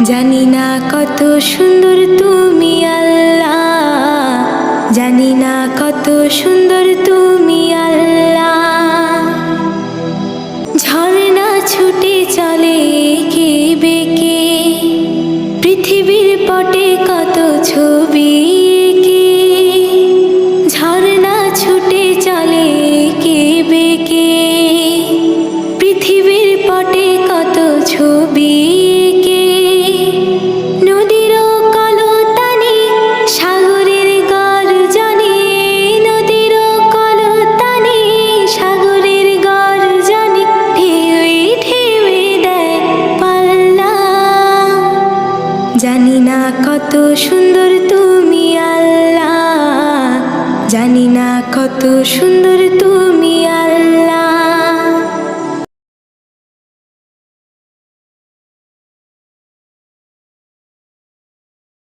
জানি না কত সুন্দর তুমি আল্লাহ, জানি না কত সুন্দর তুমি আল্লাহ। ঝর্ণা ছুটে চলে এঁকে বেঁকে, পৃথিবীর পটে কত ছবি এঁকে। ঝর্ণা ছুটে চলে এঁকে বেঁকে, পৃথিবীর পটে কত ছবি এঁকে। নদীর কলতানি সাগরের গর্জনে, নদীর কলতানি সাগরের গর্জনে, ঢেউয়ে ঢেউয়ে দেয় পাল্লা। জানি না কত সুন্দর তুমি আল্লাহ, জানি না কত সুন্দর তুমি আল্লাহ।